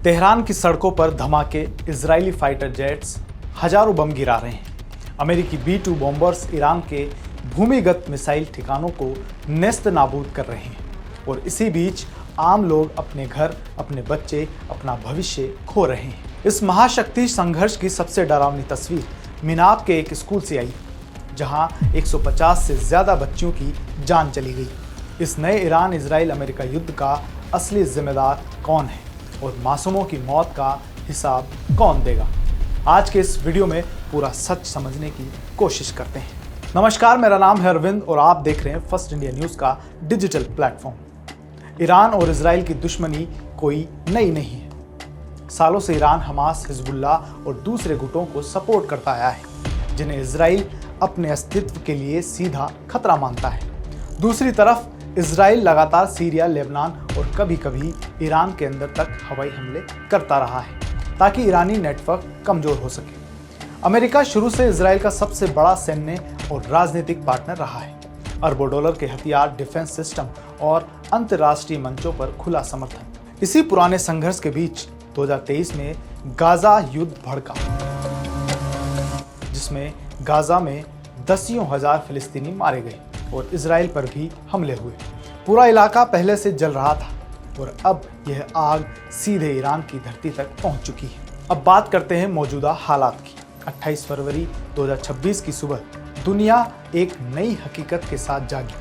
Tehran की सड़कों पर धमाके, इजरायली फाइटर जेट्स हजारों बम गिरा रहे हैं। अमेरिकी B-2 बॉम्बर्स ईरान के भूमिगत मिसाइल ठिकानों को नेस्त नाबूद कर रहे हैं और इसी बीच आम लोग अपने घर, अपने बच्चे, अपना भविष्य खो रहे हैं। इस महाशक्ति संघर्ष की सबसे डरावनी तस्वीर मिनाब के एक स्कूल से आई, जहां 150 से ज्यादा बच्चियों की जान चली गई। इस नए ईरान इजराइल अमेरिका युद्ध का असली जिम्मेदार कौन है और मासूमों की मौत का हिसाब कौन देगा? आज के इस वीडियो में पूरा सच समझने की कोशिश करते हैं। नमस्कार, मेरा नाम है अरविंद और आप देख रहे हैं फर्स्ट इंडिया न्यूज़ का डिजिटल प्लेटफॉर्म। ईरान और इजराइल की दुश्मनी कोई नई नहीं है। सालों से ईरान हमास, हिजबुल्लाह और दूसरे गुटों को सपोर्ट करता आया है, जिन्हें इजराइल अपने अस्तित्व के लिए सीधा खतरा मानता है। दूसरी तरफ इजराइल लगातार सीरिया, लेबनान और कभी कभी ईरान के अंदर तक हवाई हमले करता रहा है ताकि ईरानी नेटवर्क कमजोर हो सके। अमेरिका शुरू से इजराइल का सबसे बड़ा सैन्य और राजनीतिक पार्टनर रहा है। अरबों डॉलर के हथियार, डिफेंस सिस्टम और अंतर्राष्ट्रीय मंचों पर खुला समर्थन। इसी पुराने संघर्ष के बीच 2023 में गाजा युद्ध भड़का, जिसमें गाजा में दसियों हजार फिलिस्तीनी मारे गए और इजराइल पर भी हमले हुए। पूरा इलाका पहले से जल रहा था और अब यह आग सीधे ईरान की धरती तक पहुंच चुकी है। अब बात करते हैं मौजूदा हालात की। 28 फरवरी 2026 की सुबह दुनिया एक नई हकीकत के साथ जागी।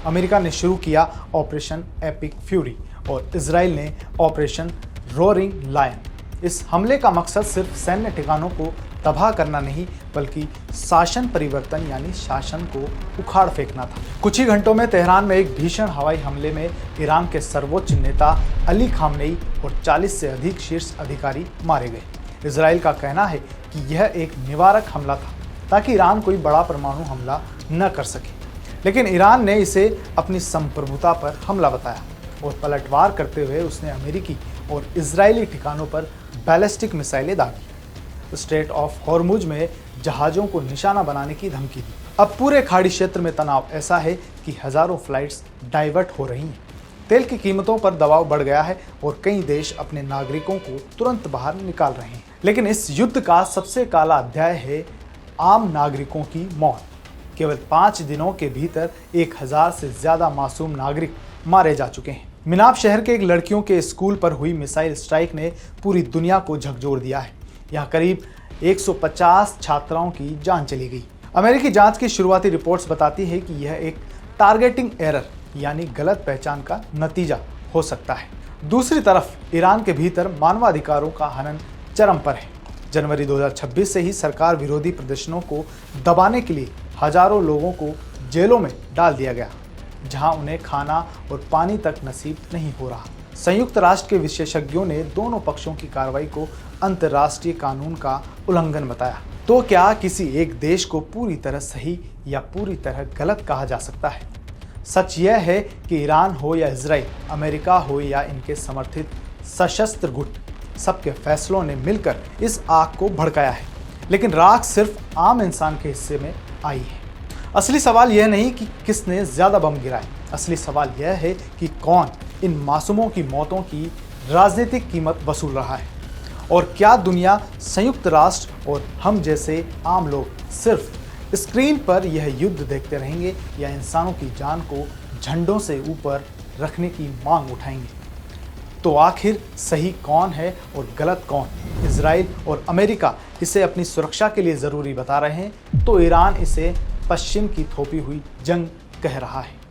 अमेरिका ने शुरू किया ऑपरेशन एपिक फ्यूरी और इजराइल ने ऑपरेशन रोअरिंग लायन। इस हमले का मकसद सिर्फ सैन्य ठिकानों को तबाह करना नहीं, बल्कि शासन परिवर्तन यानी शासन को उखाड़ फेंकना था। कुछ ही घंटों में तेहरान में एक भीषण हवाई हमले में ईरान के सर्वोच्च नेता अली खामनेई और 40 से अधिक शीर्ष अधिकारी मारे गए। इजराइल का कहना है कि यह एक निवारक हमला था ताकि ईरान कोई बड़ा परमाणु हमला न कर सके, लेकिन ईरान ने इसे अपनी संप्रभुता पर हमला बताया और पलटवार करते हुए उसने अमेरिकी और इजरायली ठिकानों पर बैलिस्टिक मिसाइलें दागी। स्ट्रेट ऑफ हॉर्मुज में जहाज़ों को निशाना बनाने की धमकी दी। अब पूरे खाड़ी क्षेत्र में तनाव ऐसा है कि हजारों फ्लाइट्स डाइवर्ट हो रही हैं। तेल की कीमतों पर दबाव बढ़ गया है और कई देश अपने नागरिकों को तुरंत बाहर निकाल रहे हैं। लेकिन इस युद्ध का सबसे काला अध्याय है आम नागरिकों की मौत। केवल 5 दिनों के भीतर 1000 से ज्यादा मासूम नागरिक मारे जा चुके हैं। मिनाब शहर के एक लड़कियों के स्कूल पर हुई मिसाइल स्ट्राइक ने पूरी दुनिया को झकझोर दिया है। यहाँ करीब 150 छात्राओं की जान चली गई। अमेरिकी जांच की शुरुआती रिपोर्ट्स बताती है कि यह एक टारगेटिंग एरर यानी गलत पहचान का नतीजा हो सकता है। दूसरी तरफ ईरान के भीतर मानवाधिकारों का हनन चरम पर है। जनवरी 2026 से ही सरकार विरोधी प्रदर्शनों को दबाने के लिए हजारों लोगों को जेलों में डाल दिया गया, जहां उन्हें खाना और पानी तक नसीब नहीं हो रहा। संयुक्त राष्ट्र के विशेषज्ञों ने दोनों पक्षों की कार्रवाई को अंतर्राष्ट्रीय कानून का उल्लंघन बताया। तो क्या किसी एक देश को पूरी तरह सही या पूरी तरह गलत कहा जा सकता है? सच यह है कि ईरान हो या इजराइल, अमेरिका हो या इनके समर्थित सशस्त्र गुट, सबके फैसलों ने मिलकर इस आग को भड़काया है, लेकिन राख सिर्फ आम इंसान के हिस्से में आई है। असली सवाल यह नहीं कि किसने ज्यादा बम गिराए, असली सवाल यह है कि कौन इन मासूमों की मौतों की राजनीतिक कीमत वसूल रहा है। और क्या दुनिया, संयुक्त राष्ट्र और हम जैसे आम लोग सिर्फ स्क्रीन पर यह युद्ध देखते रहेंगे या इंसानों की जान को झंडों से ऊपर रखने की मांग उठाएंगे? तो आखिर सही कौन है और गलत कौन? इजराइल और अमेरिका इसे अपनी सुरक्षा के लिए ज़रूरी बता रहे हैं, तो ईरान इसे पश्चिम की थोपी हुई जंग कह रहा है।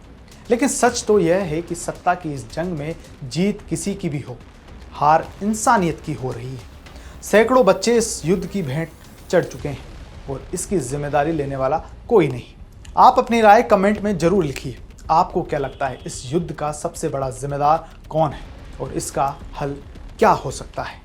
लेकिन सच तो यह है कि सत्ता की इस जंग में जीत किसी की भी हो, हार इंसानियत की हो रही है। सैकड़ों बच्चे इस युद्ध की भेंट चढ़ चुके हैं और इसकी जिम्मेदारी लेने वाला कोई नहीं। आप अपनी राय कमेंट में जरूर लिखिए। आपको क्या लगता है, इस युद्ध का सबसे बड़ा जिम्मेदार कौन है और इसका हल क्या हो सकता है?